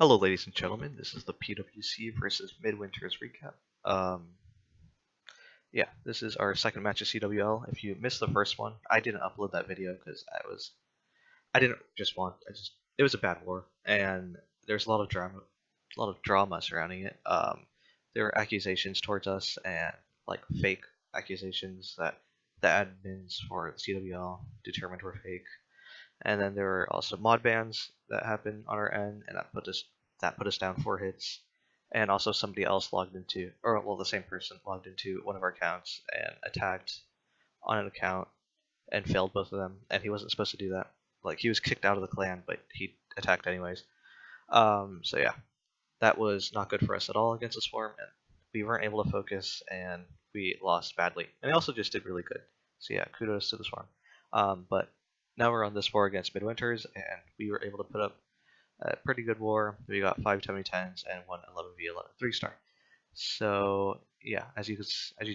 Hello, ladies and gentlemen. This is the PwC versus Midwinters recap. Um, yeah, this is our second match of CWL. If you missed the first one, I didn't upload that video because I didn't just want, it was a bad war, and there's a lot of drama surrounding it. There were accusations towards us and like fake accusations that the admins for CWL determined were fake. And then there were also mod bans that happened on our end, and that put us down 4 hits. And also somebody else logged into, or well, the same person logged into one of our accounts and attacked on an account and failed both of them. And he wasn't supposed to do that. Like he was kicked out of the clan, but he attacked anyways. So yeah, that was not good for us at all against the swarm, and we weren't able to focus, and we lost badly. And they also just did really good. So yeah, kudos to the swarm. But now we're on this war against Midwinters, and we were able to put up a pretty good war. We got 5 10s and one 11v11 3-star. So yeah, as you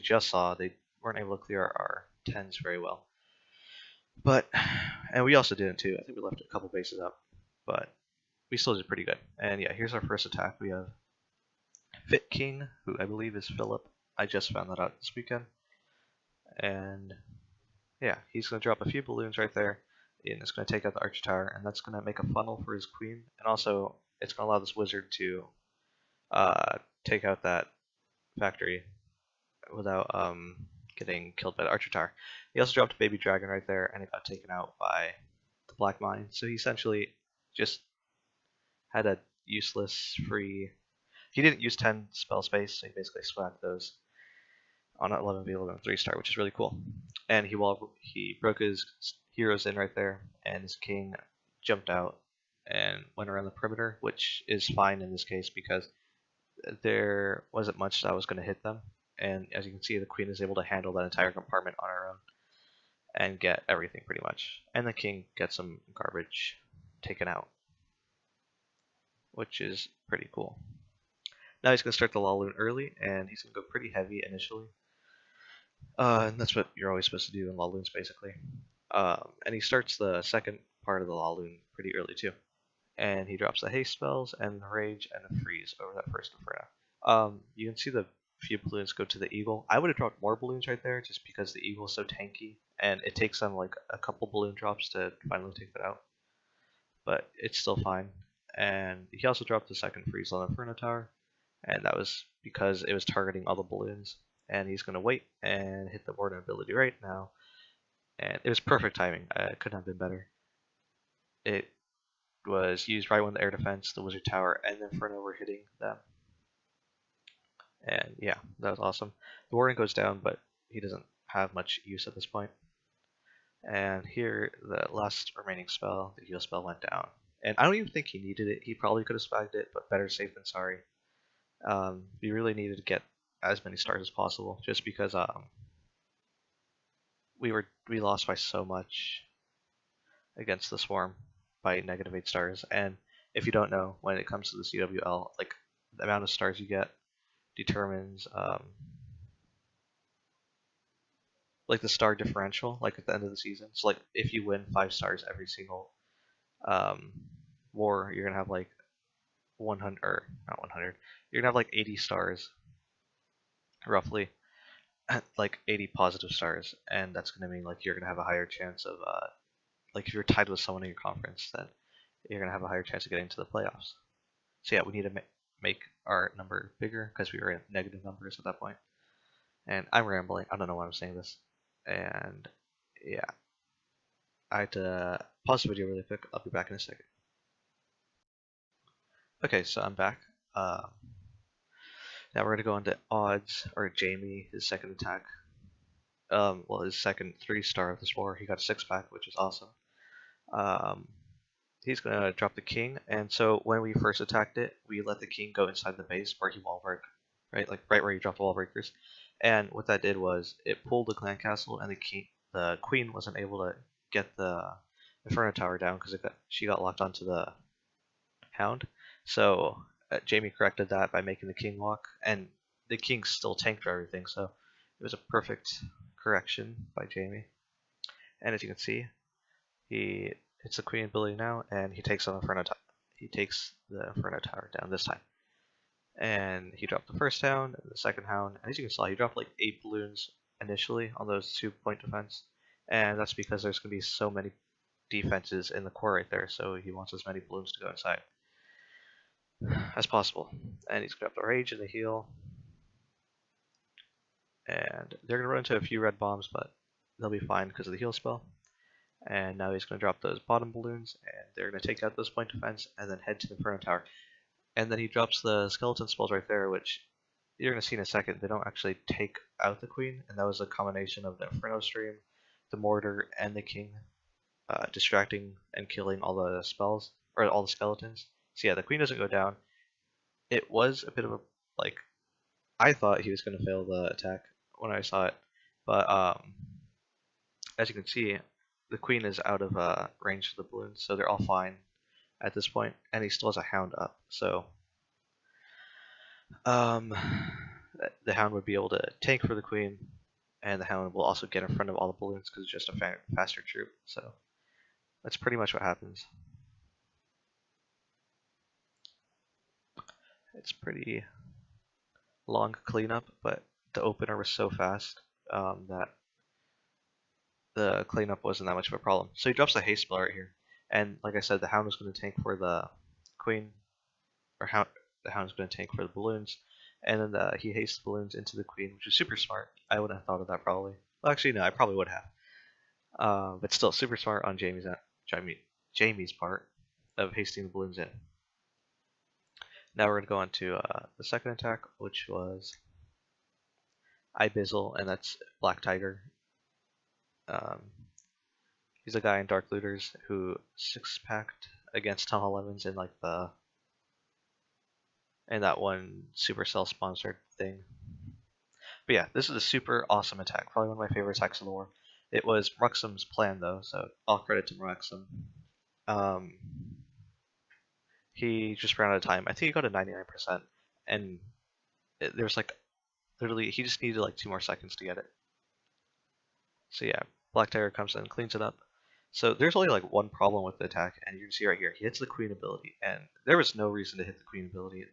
just saw, they weren't able to clear our 10s very well. But and we also didn't too. I think we left a couple bases up, but we still did pretty good. And yeah, here's our first attack. We have Fit King, who I believe is Philip. I just found that out this weekend. And yeah, he's going to drop a few balloons right there, and it's going to take out the archer tower, and that's going to make a funnel for his queen, and also it's going to allow this wizard to take out that factory without getting killed by the archer tower. He also dropped a baby dragon right there, and it got taken out by the black mine. So he essentially just had a useless free. He didn't use 10 spell space, so he basically swapped those on 11v11 3-star, which is really cool. And he broke his heroes in right there, and his king jumped out and went around the perimeter, which is fine in this case because there wasn't much that was going to hit them. And as you can see, the queen is able to handle that entire compartment on her own and get everything pretty much. And the king gets some garbage taken out, which is pretty cool. Now he's going to start the Laloon early, and he's going to go pretty heavy initially. And that's what you're always supposed to do in Laloons, basically. And he starts the second part of the Laloon pretty early, too. And he drops the haste spells, and the rage, and the freeze over that first Inferno. You can see the few balloons go to the eagle. I would have dropped more balloons right there, just because the eagle is so tanky, and it takes them like a couple balloon drops to finally take that out. But it's still fine. And he also dropped the second freeze on the Inferno Tower, and that was because it was targeting all the balloons. And he's going to wait and hit the warden ability right now. And it was perfect timing. It couldn't have been better. It was used right when the air defense, the wizard tower, and the Inferno were hitting them. And yeah, that was awesome. The warden goes down, but he doesn't have much use at this point. And here, the last remaining spell, the heal spell, went down. And I don't even think he needed it. He probably could have spagged it, but better safe than sorry. We really needed to get as many stars as possible, just because we lost by so much against the swarm by -8 stars. And if you don't know, when it comes to the CWL, like the amount of stars you get determines like the star differential, like at the end of the season. So like if you win 5 stars every single war, you're gonna have like 100 or not 100. You're gonna have like 80 stars roughly, like 80 positive stars, and that's going to mean like you're going to have a higher chance of like if you're tied with someone in your conference, then you're going to have a higher chance of getting to the playoffs. So yeah, we need to make our number bigger because we were in negative numbers at that point. And I'm rambling. I don't know why I'm saying this. And yeah, I had to pause the video really quick. I'll be back in a second. Okay, so I'm back. Now we're going to go into odds, or Jamie, his second attack. Well, his second 3-star of this war. He got a 6-pack, which is awesome. He's going to drop the king, and so when we first attacked it, we let the king go inside the base where he wall broke, right? Like right where you dropped the wall breakers. And what that did was it pulled the clan castle, and the queen wasn't able to get the Inferno Tower down because she got locked onto the hound. So Jamie corrected that by making the king walk, and the king still tanked for everything, so it was a perfect correction by Jamie. And as you can see, he hits the queen ability now, and he takes on Inferno Tower. he takes the Inferno Tower down this time. And he dropped the first hound and the second hound. As you can see, he dropped like 8 balloons initially on those 2-point defense. And that's because there's going to be so many defenses in the core right there, so he wants as many balloons to go inside as possible. And he's going to drop the rage and the heal. And they're going to run into a few red bombs, but they'll be fine because of the heal spell. And now he's going to drop those bottom balloons, and they're going to take out those point defense and then head to the Inferno Tower. And then he drops the skeleton spells right there, which you're going to see in a second. They don't actually take out the queen, and that was a combination of the Inferno Stream, the mortar, and the king, distracting and killing all the spells, or all the skeletons. So yeah, the queen doesn't go down. It was a bit of a, like, I thought he was going to fail the attack when I saw it, but as you can see, the queen is out of range of the balloons, so they're all fine at this point, and he still has a hound up, so the hound would be able to tank for the queen, and the hound will also get in front of all the balloons because it's just a faster troop. So that's pretty much what happens. It's pretty long cleanup, but the opener was so fast that the cleanup wasn't that much of a problem. So he drops the haste spell right here. And like I said, the hound was going to tank for the queen, or the hound was going to tank for the balloons, and then he hastes the balloons into the queen, which is super smart. I wouldn't have thought of that probably. Well, actually, no, I probably would have. But still, super smart on Jamie's part of hasting the balloons in. Now we're going to go on to the second attack, which was Ibizzle, and that's Black Tiger. He's a guy in Dark Looters who 6-packed against Th11s in like that one Supercell sponsored thing. But yeah, this is a super awesome attack. Probably one of my favorite attacks in the war. It was Mruxum's plan though, so all credit to Mruxum. He just ran out of time. I think he got a 99%, and there's like literally he just needed like 2 more seconds to get it. So yeah, Black Tiger comes in and cleans it up. So there's only like one problem with the attack, and you can see right here, he hits the queen ability, and there was no reason to hit the queen ability.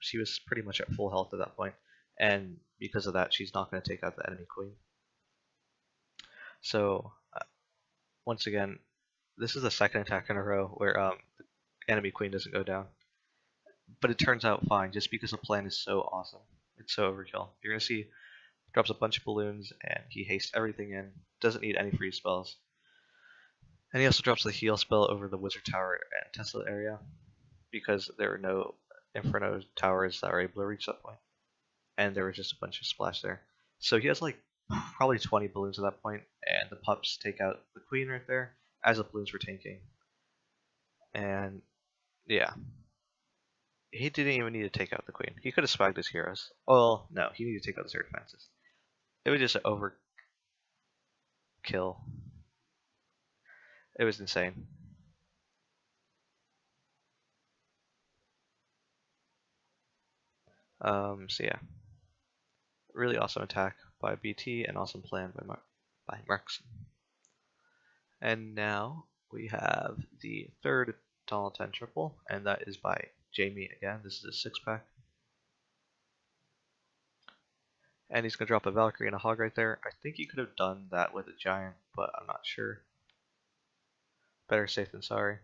She was pretty much at full health at that point, and because of that, she's not going to take out the enemy queen. So once again, this is the second attack in a row where the enemy queen doesn't go down, but it turns out fine just because the plan is so awesome. It's so overkill. You're going to see drops a bunch of balloons, and he hastes everything in, doesn't need any free spells. And he also drops the heal spell over the Wizard Tower and Tesla area because there are no Inferno Towers that are able to reach that point. And there was just a bunch of splash there. So he has like probably 20 balloons at that point, and the pups take out the queen right there as the balloons were tanking. And yeah, he didn't even need to take out the queen. He could have swagged his heroes. Well, no, he needed to take out his air defenses. It was just an overkill. It was insane. So yeah, really awesome attack by BT and awesome plan by Marks. And now we have the third Th11 triple, and that is by Jamie again. This is a 6-pack. And he's going to drop a Valkyrie and a Hog right there. I think he could have done that with a Giant, but I'm not sure. Better safe than sorry.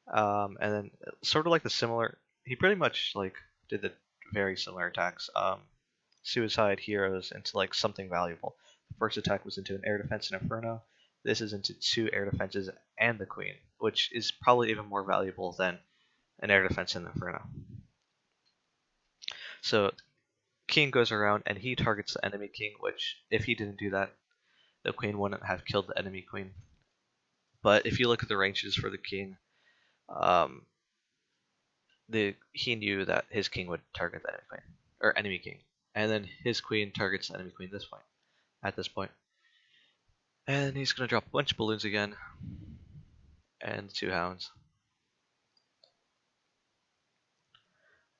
And then sort of like the similar, he pretty much like did the very similar attacks. Suicide heroes into like something valuable. The first attack was into an air defense and Inferno. This is into 2 air defenses and the queen, which is probably even more valuable than an air defense and Inferno. So king goes around and he targets the enemy king, which if he didn't do that, the queen wouldn't have killed the enemy queen. But if you look at the ranges for the king, he knew that his king would target the enemy queen, or enemy king, and then his queen targets the enemy queen at this point. And he's going to drop a bunch of balloons again, and 2 hounds.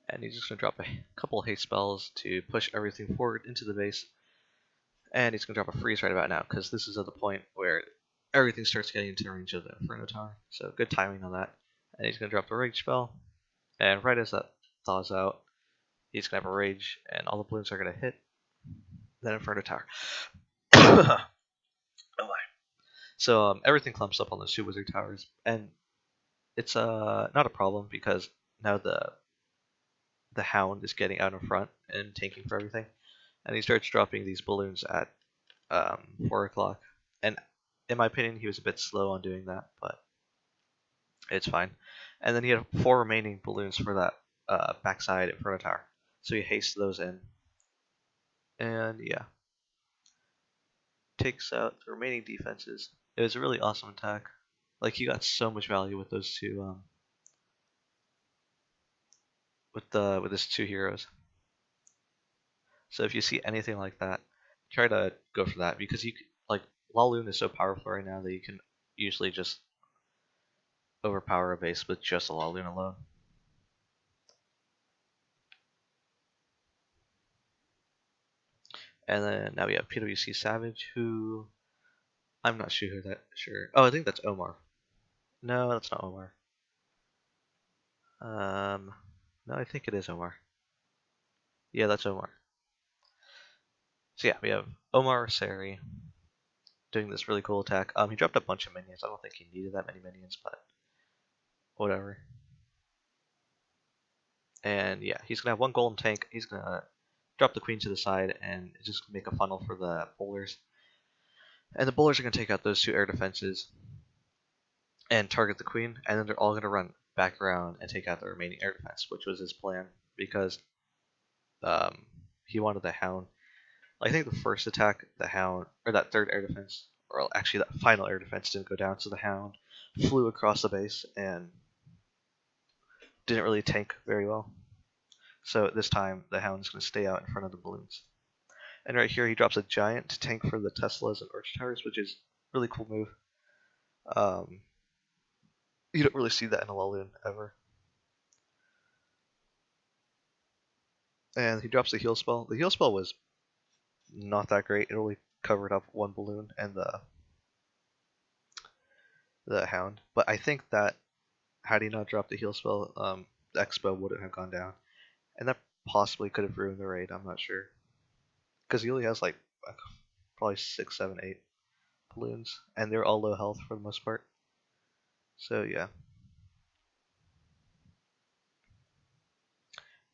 And he's just going to drop a couple haste spells to push everything forward into the base. And he's going to drop a freeze right about now, because this is at the point where everything starts getting into range of the Inferno Tower. So good timing on that. And he's going to drop the rage spell. And right as that thaws out, he's going to have a rage, and all the balloons are going to hit. Then Inferno Tower. Oh my. So everything clumps up on those two wizard towers, and it's not a problem because now the hound is getting out in front and tanking for everything, and he starts dropping these balloons at 4 o'clock. And in my opinion, he was a bit slow on doing that, but it's fine. And then he had 4 remaining balloons for that backside Inferno Tower, so he hastes those in, and yeah, takes out the remaining defenses. It was a really awesome attack. Like, he got so much value with those two with his 2 heroes. So if you see anything like that, try to go for that, because you like Laloon is so powerful right now that you can usually just overpower a base with just a Laloon alone. And then now we have PwC Savage, who I'm not sure who that. Sure. Oh, I think that's Omar. No, that's not Omar. No, I think it is Omar. Yeah, that's Omar. So yeah, we have Omar Sari doing this really cool attack. He dropped a bunch of minions. I don't think he needed that many minions, but whatever. And yeah, he's gonna have 1 golem tank. He's gonna drop the queen to the side and just make a funnel for the bowlers. And the bowlers are gonna take out those 2 air defenses and target the queen, and then they're all gonna run back around and take out the remaining air defense, which was his plan, because he wanted the hound. I think the first attack, the hound, or that 3rd air defense, or actually that final air defense didn't go down, so the hound flew across the base and didn't really tank very well. So this time the hound is going to stay out in front of the balloons. And right here he drops a giant to tank for the Teslas and Arch Towers, which is a really cool move. You don't really see that in a Laloon ever. And he drops the heal spell. The heal spell was not that great. It only covered up 1 balloon and the hound. But I think that had he not dropped the heal spell, the Expo wouldn't have gone down. And that possibly could have ruined the raid, I'm not sure. Because he only has like probably 6, 7, 8 balloons, and they're all low health for the most part. So yeah.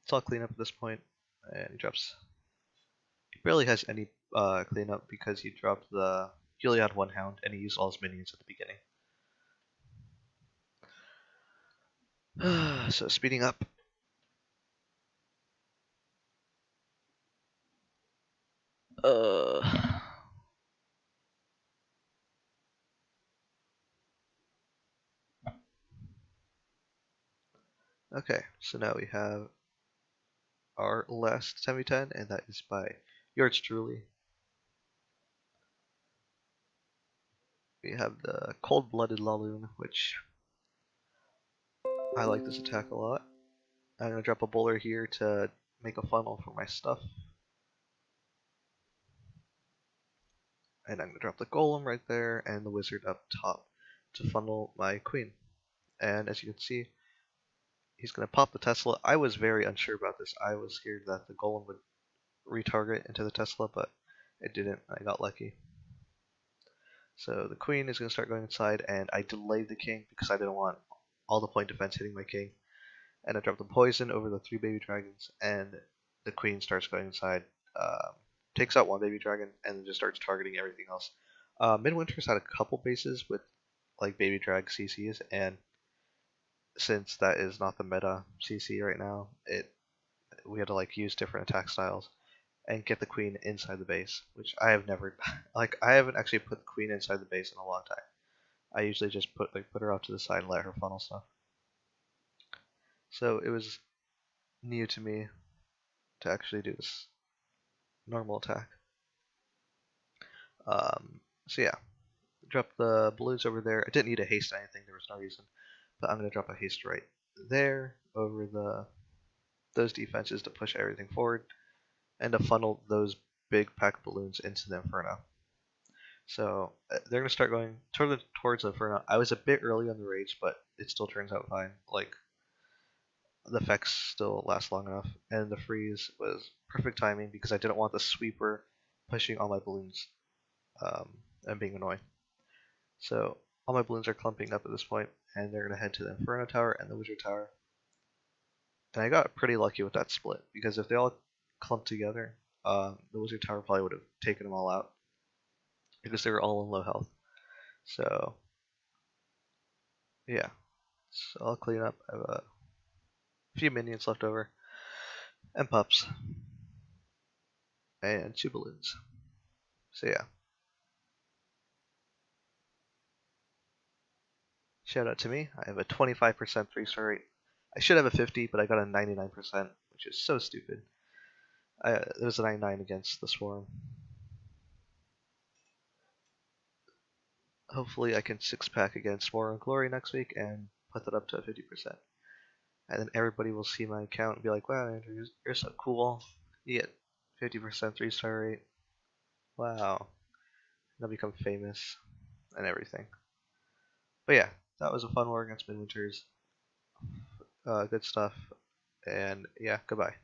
It's all cleanup at this point, and he drops. He barely has any cleanup because he dropped the. He only had 1 hound, and he used all his minions at the beginning. So speeding up. Okay, so now we have our last 10v10, and that is by yours truly. We have the Cold-Blooded Laloon, which I like this attack a lot. I'm going to drop a bowler here to make a funnel for my stuff. And I'm going to drop the golem right there and the wizard up top to funnel my queen. And as you can see, he's going to pop the Tesla. I was very unsure about this. I was scared that the golem would retarget into the Tesla, but it didn't. I got lucky. So the queen is going to start going inside, and I delayed the king because I didn't want all the point defense hitting my king. And I dropped the poison over the 3 baby dragons, and the queen starts going inside, takes out 1 baby dragon, and then just starts targeting everything else. Midwinters had a couple bases with like baby drag CCs, and since that is not the meta CC right now, we had to like use different attack styles and get the queen inside the base, which I have never like. I haven't actually put the queen inside the base in a long time. I usually just put her off to the side and let her funnel stuff. So it was new to me to actually do this normal attack. So yeah, drop the balloons over there. I didn't need a haste or anything, there was no reason, but I'm going to drop a haste right there over those defenses to push everything forward and to funnel those big pack balloons into the Inferno. So they're going to start going towards the Inferno. I was a bit early on the rage, but it still turns out fine. Like, the effects still last long enough, and the freeze was perfect timing because I didn't want the sweeper pushing all my balloons and being annoying. So all my balloons are clumping up at this point, and they're going to head to the Inferno Tower and the Wizard Tower. And I got pretty lucky with that split, because if they all clumped together, the Wizard Tower probably would have taken them all out, because they were all in low health. So yeah, so I'll clean up. I have a few minions left over, and pups, and 2 balloons. So yeah. Shout out to me. I have a 25% 3-star rate. I should have a 50, but I got a 99%, which is so stupid. It was a 99 against the Swarm. Hopefully I can 6-pack against War and Glory next week and put that up to 50%. And then everybody will see my account and be like, wow, Andrew, you're so cool. You get 50% 3-star rate. Wow. And I'll become famous and everything. But yeah, that was a fun war against Midwinters. Good stuff. And yeah, goodbye.